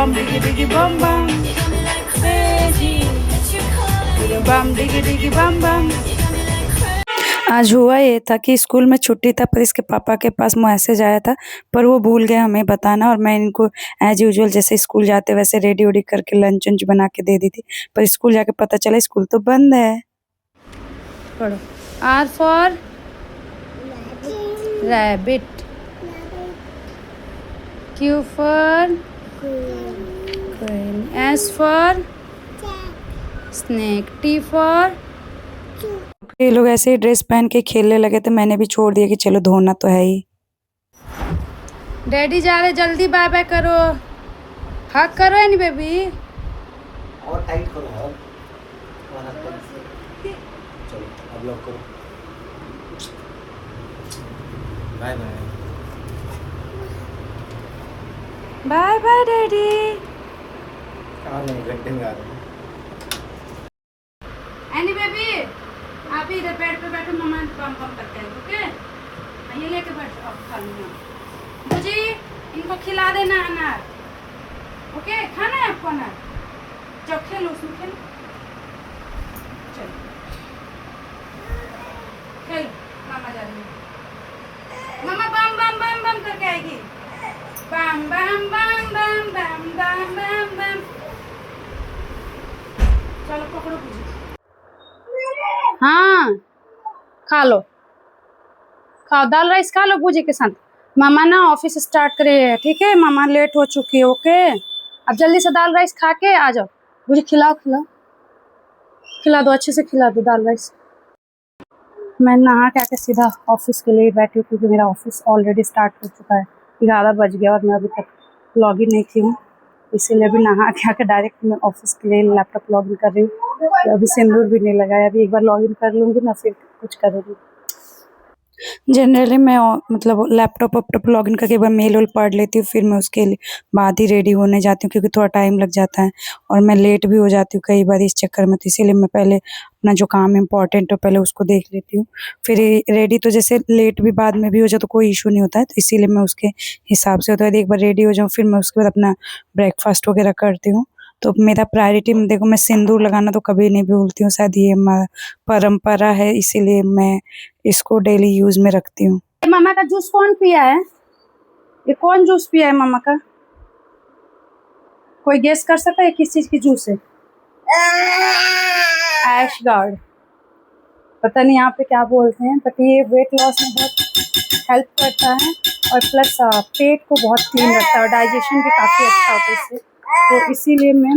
bum diggy diggy bum bum, crazy bum diggy diggy bum bum। आज हुआ ये था कि स्कूल में छुट्टी था, पर इसके पापा के पास मैसेज आया था, पर वो भूल गए हमें बताना, और मैं इनको एज यूजुअल जैसे स्कूल जाते वैसे रेडी वेडी करके लंच वंच बना के दे दी थी। पर स्कूल जाके पता चला स्कूल तो बंद है। पढ़ो। R for rabbit, Q for queen, S for snake, T for. ये लोग ऐसे ही ड्रेस पहन के खेलने लगे थे, मैंने भी छोड़ दिया कि चलो धोना तो है ही। डैडी जा रहे, जल्दी बाय बाय करो, हक करो एनी बेबी। और टाइट करो और चलो अब लॉक करो। Bye bye. Bye bye daddy. कहाँ नहीं, घंटे में आ रहे हैं। एनी बेबी आप ही इधर बेड पे बैठो, मम्मा बम बम करते हैं, ओके? ये लेके बैठो, अब खा लूँगा मुझे, इनको खिला देना अनार, ओके? खाना है आपको अनार, जब खेलो उसमें खेलो, चलो खेलो, मामा जा रही है, मामा बम बम बम बम करके आएगी, बम बम बम बम बम बम बम बम। चलो पकड़ो पूजी। हाँ खा लो, खाओ दाल राइस खा लो पूजी के साथ। मामा ना ऑफिस स्टार्ट करे, ठीक है? मामा लेट हो चुकी है, ओके? अब जल्दी से दाल राइस खा के आ जाओ। मुझे खिलाओ खिलाओ खिला दो, अच्छे से खिला दो दाल राइस। मैं नहा के आके सीधा ऑफिस के लिए बैठी हूँ, क्योंकि मेरा ऑफिस ऑलरेडी स्टार्ट हो चुका है। 11 बज गया और मैं अभी तक लॉग इन नहीं की हूँ, इसीलिए अभी नहा के आके डायरेक्ट मैं ऑफिस के लिए लैपटॉप लॉग इन कर रही हूँ। अभी सिंदूर भी नहीं लगाया, अभी एक बार लॉग इन कर लूँगी ना, फिर कुछ करूँगी। जनरली मैं मतलब लैपटॉप वैपटॉप लॉग इन करके एक बार मेल वेल पढ़ लेती हूँ, फिर मैं उसके बाद ही रेडी होने जाती हूँ, क्योंकि थोड़ा टाइम लग जाता है और मैं लेट भी हो जाती हूँ कई बार इस चक्कर में। तो इसीलिए मैं पहले अपना जो काम इम्पोर्टेंट है पहले उसको देख लेती हूँ, फिर रेडी तो जैसे लेट भी बाद में भी हो जाए तो कोई इशू नहीं होता है। तो इसीलिए मैं उसके हिसाब से होता है, एक बार रेडी हो जाऊँ फिर मैं उसके बाद अपना ब्रेकफास्ट वगैरह करती हूँ। तो मेरा प्रायोरिटी में देखो, मैं सिंदूर लगाना तो कभी नहीं भूलती हूँ, शायद ये परंपरा है, इसीलिए मैं इसको डेली यूज में रखती हूँ। मामा का जूस कौन पिया है? ये कौन जूस पिया है मामा का? कोई गेस कर सकता है किस चीज की जूस है? ऐश गार्ड, पता नहीं यहाँ पे क्या बोलते हैं, बट ये वेट लॉस में बहुत हेल्प करता है और प्लस पेट को बहुत क्लीन रखता है और डाइजेशन भी काफ़ी अच्छा होता है इससे। तो इसीलिए मैं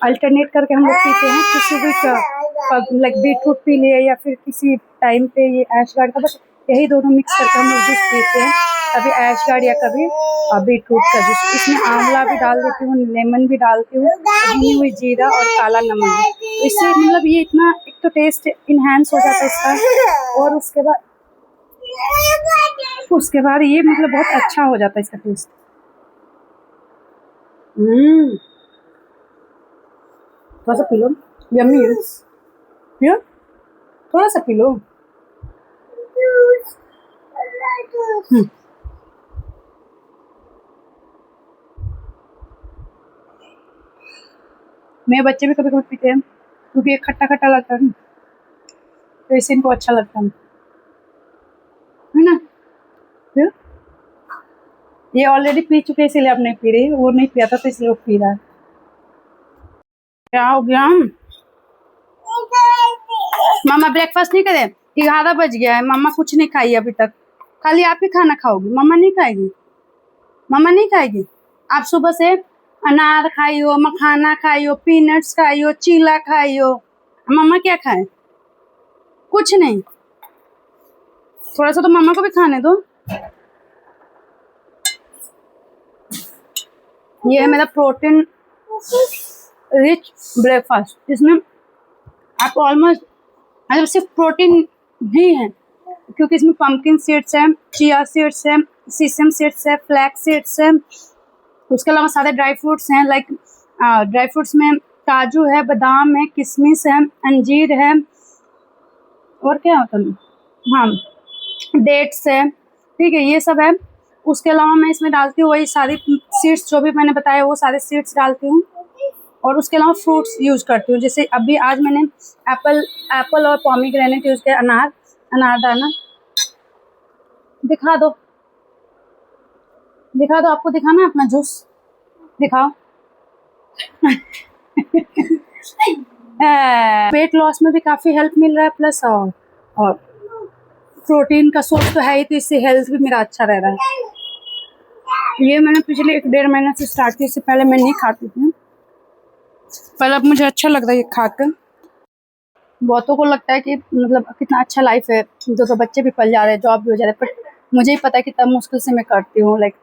अल्टरनेट करके हम लोग पीते हैं, किसी भी लाइक बीटरूट पी लिए या फिर किसी टाइम पे ये ऐश गार्ड का, बस यही दोनों मिक्स करके हम लोग जूस पीते हैं, कभी ऐश गार्ड या कभी बीटरूट का जूस। इसमें आंवला भी डाल देती हूँ, लेमन भी डालती हूँ, भुनी हुई जीरा और काला नमक भी। तो इससे मतलब ये इतना एक तो टेस्ट इन्हेंस हो जाता है इसका, और उसके बाद ये मतलब बहुत अच्छा हो जाता है इसका टेस्ट। थोड़ा सा पी लो, यम्मी है, पियो थोड़ा सा पी लो। मेरे बच्चे भी कभी कभी पीते हैं, क्योंकि ये खट्टा खट्टा लगता है, तो इससे इनको अच्छा लगता है ना? फिर ये ऑलरेडी पी चुके हैं, इसीलिए अब नहीं पी रही, वो नहीं पिया था तो इसलिए वो पी रहा है। क्या हो गया? मामा ब्रेकफास्ट नहीं करे, 11 बज गया है, मामा कुछ नहीं खाई अभी तक, खाली आप ही खाना खाओगी, मामा नहीं खाएगी। मामा नहीं खाएगी। आप सुबह से अनार खाई हो, मखाना खाई हो, पीनट्स खाई हो, चीला खाई हो, मामा क्या खाए? कुछ नहीं। थोड़ा सा तो मामा को भी खाने दो। ये है मेरा प्रोटीन रिच ब्रेकफास्ट, जिसमें आप ऑलमोस्ट मतलब सिर्फ प्रोटीन ही है, क्योंकि इसमें पंपकिन सीड्स है, चिया सीड्स है, सीसम सीड्स है, फ्लैक्स सीड्स है, उसके अलावा सारे ड्राई फ्रूट्स हैं। लाइक ड्राई फ्रूट्स में काजू है, बादाम है, किशमिश है, अंजीर है, और क्या होता है, हाँ डेट्स है, ठीक है, ये सब है। उसके अलावा मैं इसमें डालती हूँ वही सारी सीड्स जो भी मैंने बताया, वो सारे सीड्स डालती हूँ। और उसके अलावा फ्रूट्स यूज़ करती हूँ, जैसे अभी आज मैंने एप्पल और पोमीग्रेनेट यूज़ किया, अनारदाना। दिखा दो, आपको दिखाना है अपना जूस, दिखाओ। वेट लॉस में भी काफ़ी हेल्प मिल रहा है, प्लस और प्रोटीन का सोर्स तो है ही, तो इससे हेल्थ भी मेरा अच्छा रह रहा है। ये मैंने पिछले 1-1.5 महीने से स्टार्ट किया, इससे पहले मैं नहीं खाती थी, पर अब मुझे अच्छा लग रहा है ये खाकर। बहुतों को लगता है कि मतलब कितना अच्छा लाइफ है, तो बच्चे भी पल जा रहे हैं, जॉब भी हो जा रहा है, बट मुझे ही पता है कितना मुश्किल से मैं करती हूँ। लाइक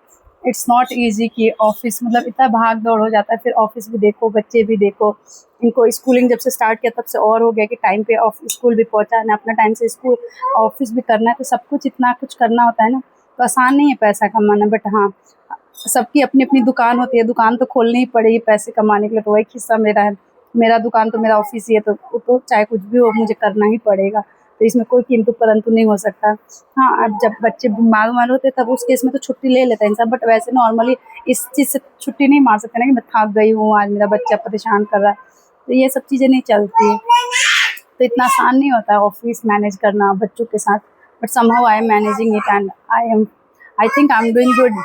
इट्स नॉट इजी कि ऑफिस मतलब इतना भाग दौड़ हो जाता है, फिर ऑफिस भी देखो, बच्चे भी देखो। इनको स्कूलिंग जब से स्टार्ट किया तब से और हो गया कि टाइम पे स्कूल भी पहुँचाना, अपना टाइम से स्कूल ऑफिस भी करना है, तो सब कुछ इतना कुछ करना होता है ना, तो आसान नहीं है पैसा कमाना। बट हाँ, सबकी अपनी अपनी दुकान होती है, दुकान तो खोलनी ही पड़ेगी पैसे कमाने के लिए, तो वही किस्सा मेरा है। मेरा दुकान तो मेरा ऑफिस ही है, तो चाहे कुछ भी हो मुझे करना ही पड़ेगा, तो इसमें कोई किंतु परंतु नहीं हो सकता। हाँ, अब जब बच्चे बीमार होते हैं तब उस केस में तो छुट्टी ले लेता है इंसान, बट वैसे नॉर्मली इस चीज़ से छुट्टी नहीं मार सकते ना कि मैं थक गई हूँ, आज मेरा बच्चा परेशान कर रहा है, तो ये सब चीज़ें नहीं चलती। तो इतना आसान नहीं होता है ऑफिस मैनेज करना बच्चों के साथ, but somehow I am managing it and I think I am doing good,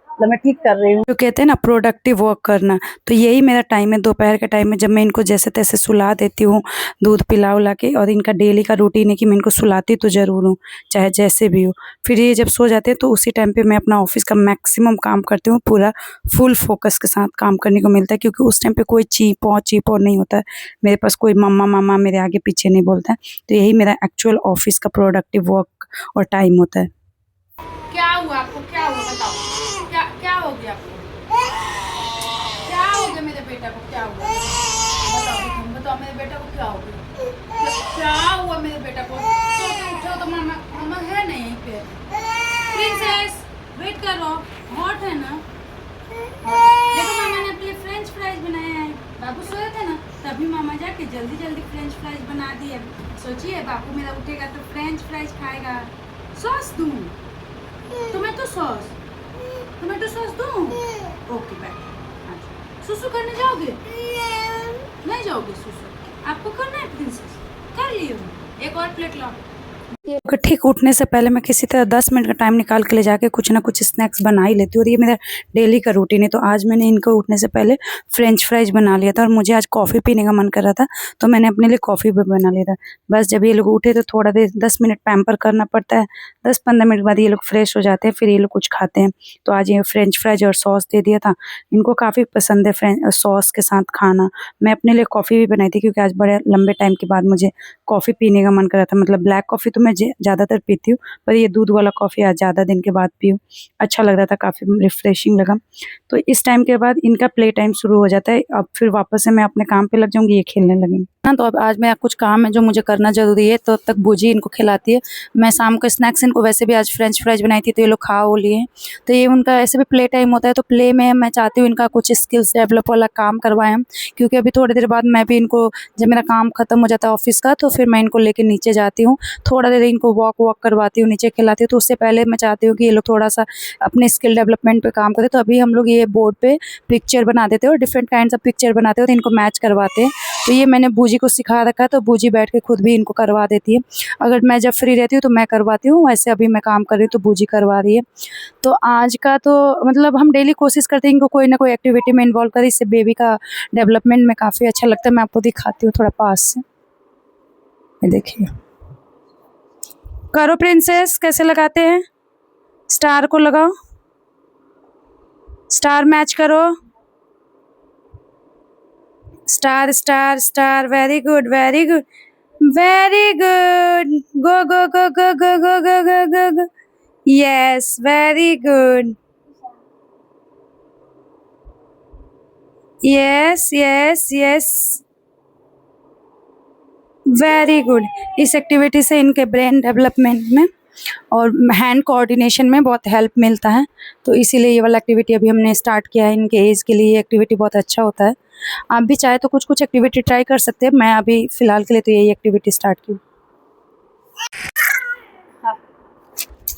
मतलब मैं ठीक कर रही हूँ। जो कहते हैं ना प्रोडक्टिव वर्क करना, तो यही मेरा टाइम है दोपहर के टाइम में, जब मैं इनको जैसे तैसे सुला देती हूँ, दूध पिला उला के। और इनका डेली का रूटीन है कि मैं इनको सुलाती तो ज़रूर हूँ, चाहे जैसे भी हो। फिर ये जब सो जाते हैं तो उसी टाइम पे मैं अपना ऑफिस का मैक्सिमम काम करती हूँ, पूरा फुल फोकस के साथ काम करने को मिलता है, क्योंकि उस टाइम पे कोई चीपॉ नहीं होता है मेरे पास, कोई मम्मा मामा मेरे आगे पीछे नहीं बोलता है। तो यही मेरा एक्चुअल ऑफिस का प्रोडक्टिव वर्क और टाइम होता है। क्या हुआ आपको, क्या हुआ बताओ, क्या हो गया आपको, क्या हो गया मेरे बेटा को, क्या हुआ बताओ मेरे बेटा को क्या हो गया, क्या हुआ मेरे बेटा को। सो के उठो तो मामा है नहीं यहीं पे। प्रिंसेस वेट करो, हॉट है ना। देखो मामा ने अपने फ्रेंच फ्राइज बनाए हैं, बाबू सोए थे ना, तभी मामा जाके जल्दी जल्दी फ्रेंच फ्राइज बना दिए। सोचिए बाबू मेरा उठेगा तो फ्रेंच फ्राइज खाएगा। सॉस दूँ, टोमेटो सॉस दूँ? Okay bye. सुसु करने जाओगे? नहीं जाओगे सुसु? आपको करना है प्रिंसेस, कर लियो, एक और प्लेट लाओ। ठीक उठने से पहले मैं किसी तरह 10 मिनट का टाइम निकाल के ले जाके कुछ ना कुछ स्नैक्स बना ही लेती हूँ, और ये मेरा डेली का रूटीन है। तो आज मैंने इनको उठने से पहले फ्रेंच फ्राइज बना लिया था, और मुझे आज कॉफ़ी पीने का मन कर रहा था, तो मैंने अपने लिए कॉफ़ी भी बना लिया था। बस जब ये लोग उठे तो थोड़ा देर 10 मिनट पैम्पर करना पड़ता है, 10-15 मिनट बाद ये लोग फ्रेश हो जाते हैं, फिर ये लोग कुछ खाते हैं। तो आज ये फ्रेंच फ्राइज और सॉस दे दिया था, इनको काफ़ी पसंद है सॉस के साथ खाना। मैं अपने लिए कॉफ़ी भी बनाई थी, क्योंकि आज बड़े लंबे टाइम के बाद मुझे कॉफ़ी पीने का मन कर रहा था। मतलब ब्लैक कॉफ़ी तो मैं ज़्यादातर पीती हूँ, पर ये दूध वाला कॉफ़ी आज ज़्यादा दिन के बाद पी हूँ, अच्छा लग रहा था, काफ़ी रिफ्रेशिंग लगा। तो इस टाइम के बाद इनका प्ले टाइम शुरू हो जाता है, अब फिर वापस से मैं अपने काम पे लग जाऊँगी, ये खेलने लगेंगे ना। तो अब आज मेरा कुछ काम है जो मुझे करना ज़रूरी है, तो तब तक बूजी इनको खिलाती है। मैं शाम को स्नैक्स इनको वैसे भी आज फ्रेंच फ्राइज बनाई थी, तो ये लोग खा वो लिए, तो ये उनका ऐसे भी प्ले टाइम होता है। तो प्ले में मैं चाहती हूँ इनका कुछ स्किल्स डेवलप वाला काम करवाएं हम, क्योंकि अभी थोड़ी देर बाद मैं भी इनको, जब मेरा काम खत्म हो जाता है ऑफिस का, तो फिर मैं इनको लेके नीचे जाती हूँ, थोड़ा देर इनको वॉक करवाती हूँ, नीचे खिलाती हूँ। तो उससे पहले मैं चाहती हूँ कि ये लोग थोड़ा सा अपने स्किल डेवलपमेंट पे काम करें। तो अभी हम लोग ये बोर्ड पे पिक्चर बना देते हैं, और डिफरेंट काइंड्स ऑफ पिक्चर बनाते हैं, तो इनको मैच करवाते हैं। तो ये मैंने बूजी को सिखा रखा है, तो बूजी बैठ के खुद भी इनको करवा देती है। अगर मैं जब फ्री रहती हूँ तो मैं करवाती हूँ, वैसे अभी मैं काम कर रही हूँ तो बूजी करवा रही है। तो आज का तो मतलब हम डेली कोशिश करते हैं इनको कोई ना कोई एक्टिविटी में इन्वॉल्व करें, इससे बेबी का डेवलपमेंट में काफ़ी अच्छा लगता है। मैं आपको दिखाती हूँ थोड़ा पास से, ये देखिए। करो प्रिंसेस, कैसे लगाते हैं, स्टार को लगाओ, स्टार मैच करो, star star star, very good very good very good, go go go go go go go go go go, yes very good, yes yes yes very good. इस activity से इनके brain development में और hand coordination में बहुत help मिलता है, तो इसीलिए ये वाला एक्टिविटी अभी हमने स्टार्ट किया है। इनके एज के लिए ये एक्टिविटी बहुत अच्छा होता है। आप भी चाहे तो कुछ कुछ एक्टिविटी ट्राई कर सकते हैं, मैं अभी फ़िलहाल के लिए तो यही एक्टिविटी स्टार्ट की।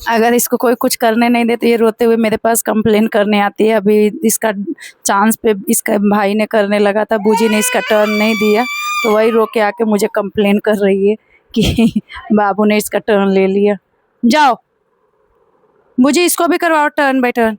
अगर इसको कोई कुछ करने नहीं दे तो ये रोते हुए मेरे पास कंप्लेन करने आती है। अभी इसका चांस पे इसका भाई ने करने लगा था, बूजी ने इसका टर्न नहीं दिया, तो वही रो के आके मुझे कंप्लेन कर रही है कि बाबू ने इसका टर्न ले लिया। जाओ बूजी, इसको भी करवाओ टर्न बाय टर्न।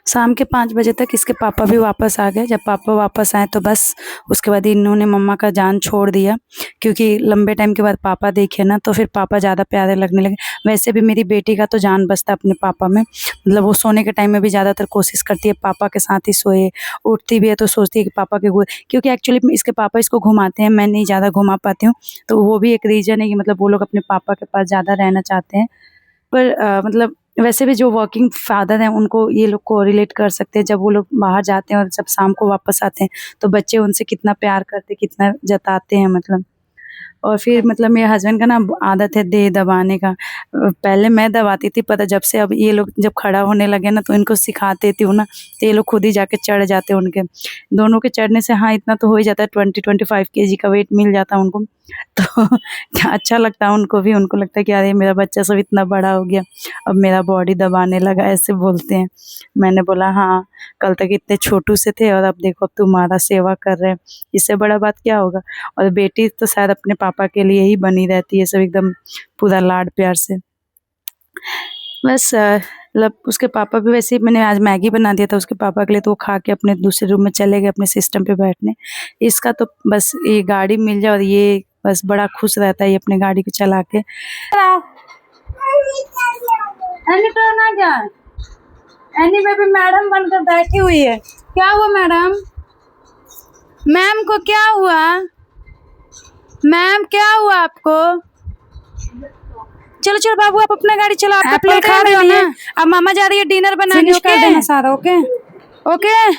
शाम के 5 बजे तक इसके पापा भी वापस आ गए। जब पापा वापस आए तो बस उसके बाद इन्होंने मम्मा का जान छोड़ दिया, क्योंकि लंबे टाइम के बाद पापा देखे ना तो फिर पापा ज़्यादा प्यारे लगने लगे। वैसे भी मेरी बेटी का तो जान बसता अपने पापा में, मतलब वो सोने के टाइम में भी ज़्यादातर कोशिश करती है पापा के साथ ही सोए। उठती भी है तो सोचती है कि पापा के गोद, क्योंकि एक्चुअली इसके पापा इसको घुमाते हैं, मैं नहीं ज़्यादा घुमा पाती हूँ, तो वो भी एक रीज़न है कि मतलब वो लोग अपने पापा के पास ज़्यादा रहना चाहते हैं। पर मतलब वैसे भी जो वर्किंग फादर हैं उनको ये लोग को रिलेट कर सकते हैं। जब वो लोग बाहर जाते हैं और जब शाम को वापस आते हैं तो बच्चे उनसे कितना प्यार करते, कितना जताते हैं मतलब। और फिर मतलब मेरे हस्बैंड का ना आदत है देह दबाने का। पहले मैं दबाती थी, पता जब से अब ये लोग जब खड़ा होने लगे ना तो इनको सिखाती थी ना, तो ये लोग खुद ही जाके चढ़ जाते हैं उनके। दोनों के चढ़ने से हाँ इतना तो हो ही जाता है, 20-25 केजी का वेट मिल जाता है उनको। तो क्या अच्छा लगता है उनको भी, उनको लगता है कि अरे मेरा बच्चा सब इतना बड़ा हो गया, अब मेरा बॉडी दबाने लगा, ऐसे बोलते हैं। मैंने बोला हाँ, कल तक इतने छोटू से थे और अब देखो अब तुम्हारा सेवा कर रहे हैं, इससे बड़ा बात क्या होगा। और बेटी तो शायद अपने पापा के लिए ही बनी रहती है, सब एकदम पूरा लाड प्यार से। बस मतलब उसके पापा भी वैसे ही, मैंने आज मैगी बना दिया था उसके पापा के लिए, तो वो खा के अपने दूसरे रूम में चले गए अपने सिस्टम पे बैठने। इसका तो बस ये गाड़ी मिल जाए और ये बस बड़ा खुश रहता है ये अपने गाड़ी को चला के। एनी टर्न आ गया। एनी बेबी मैडम बनकर बैठी हुई है। क्या हुआ मैडम? मैम को क्या हुआ? मैम क्या हुआ आपको? चलो चलो बाबू आप अपना गाड़ी चलाओ, आप एप्पल खा रहे हो ना। अब मामा जा रही है डिनर बनाने, ओके? कर देना सारा, ओके ओके,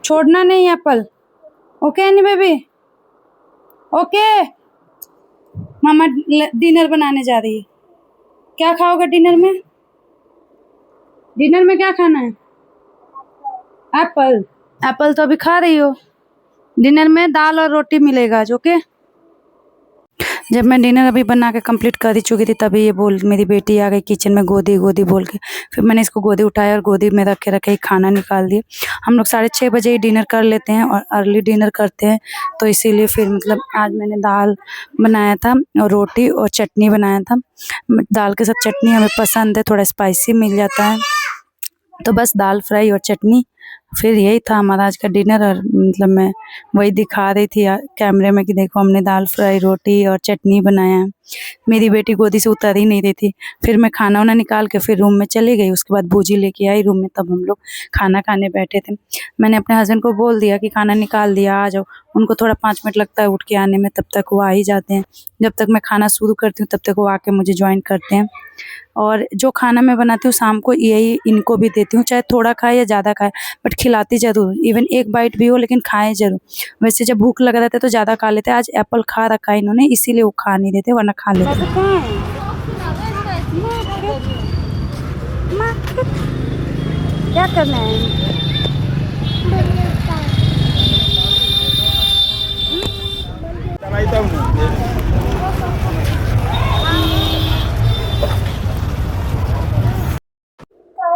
छोड़ना नहीं apple, okay any baby, okay. Mama dinner बनाने जा रही है। क्या खाओगे डिनर में? डिनर में क्या खाना है? एप्पल। एप्पल तो अभी खा रही हो। डिनर में दाल और रोटी मिलेगा आज, ओके? जब मैं डिनर अभी बना के कंप्लीट कर ही चुकी थी तभी ये बोल मेरी बेटी आ गई किचन में, गोदी गोदी बोल के। फिर मैंने इसको गोदी उठाया और गोदी में रख के ही खाना निकाल दिया। हम लोग 6:30 बजे ही डिनर कर लेते हैं और अर्ली डिनर करते हैं, तो इसीलिए फिर मतलब आज मैंने दाल बनाया था और रोटी और चटनी बनाया था। दाल के साथ चटनी हमें पसंद है, थोड़ा स्पाइसी मिल जाता है, तो बस दाल फ्राई और चटनी। फिर यही था हमारा आज का डिनर। और मतलब मैं वही दिखा रही थी कैमरे में कि देखो हमने दाल फ्राई, रोटी और चटनी बनाया है। मेरी बेटी गोदी से उतर ही नहीं रही थी। फिर मैं खाना वाना निकाल के फिर रूम में चली गई। उसके बाद बूजी लेके आई रूम में, तब हम लोग खाना खाने बैठे थे। मैंने अपने हस्बैंड को बोल दिया कि खाना निकाल दिया, आ जाओ। उनको थोड़ा 5 मिनट लगता है उठ के आने में, तब तक वो आ ही जाते हैं। जब तक मैं खाना शुरू करती हूँ तब तक वो आके मुझे ज्वाइन करते हैं। और जो खाना मैं बनाती हूँ शाम को यही इनको भी देती हूँ, चाहे थोड़ा खाए या ज़्यादा खाए, बट खिलाती ज़रूर, इवन एक बाइट भी हो लेकिन खाएं ज़रूर। वैसे जब भूख लग रहा था तो ज़्यादा खा लेते, आज एप्पल खा रखा है इन्होंने इसीलिए वो खा नहीं देते, वरना खा लेते। क्या करना है?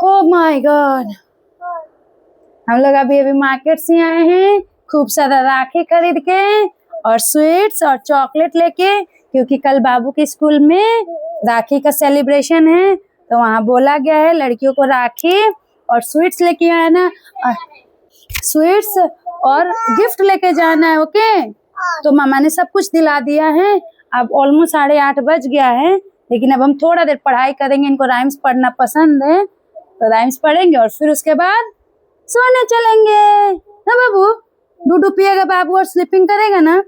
ओह माय गॉड, हम लोग अभी अभी मार्केट से आए हैं, खूब सारा राखी खरीद के और स्वीट्स और चॉकलेट लेके, क्योंकि कल बाबू के स्कूल में राखी का सेलिब्रेशन है, तो वहाँ बोला गया है लड़कियों को राखी और स्वीट्स लेके आना, स्वीट्स और गिफ्ट लेके जाना है, ओके? तो मामा ने सब कुछ दिला दिया है। अब ऑलमोस्ट 8:30 बज गया है, लेकिन अब हम थोड़ा देर पढ़ाई करेंगे। इनको राइम्स पढ़ना पसंद है तो राइम्स पढ़ेंगे और फिर उसके बाद सोने चलेंगे ना बाबू। दूध पिएगा बाबू और स्लीपिंग करेगा ना।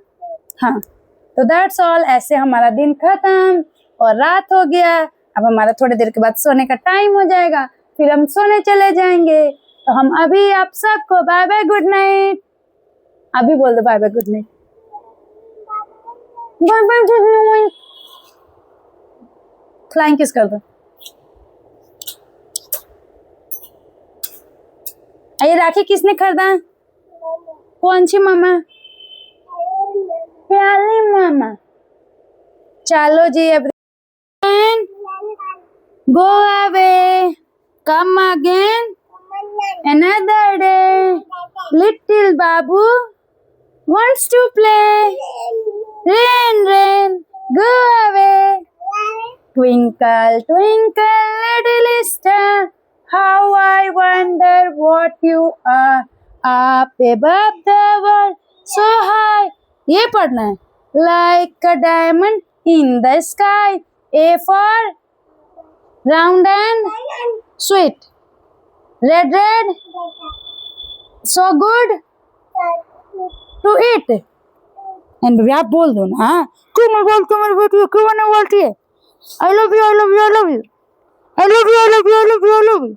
हाँ, तो दैट्स ऑल। ऐसे हमारा दिन खत्म और रात हो गया। अब हमारा थोड़ी देर के बाद सोने का टाइम हो जाएगा, फिर हम सोने चले जाएंगे। तो हम अभी आप सबको बाय बाय गुड नाइट। अभी बोल दो bye bye good night. Bye bye good night. Flying kiss कर दो। ये राखी किसने खरीदा? कौन सी मामा? प्याली मामा। चलो जी अब Go away. Come again. Another day. Little Babu wants to play. Rain, rain, go away. Twinkle, twinkle, little star, how I wonder what you are. Up above the world, so high. ये पढ़ना है. Like a diamond in the sky. A for round and sweet. Red, red, so good to eat. And baby आप बोल दो ना. हाँ क्यों मैं बोलती हूँ मेरी बेटी है, क्यों नहीं बोलती है? I love you, I love you, I love you, I love you, I love you, I love you, I love you.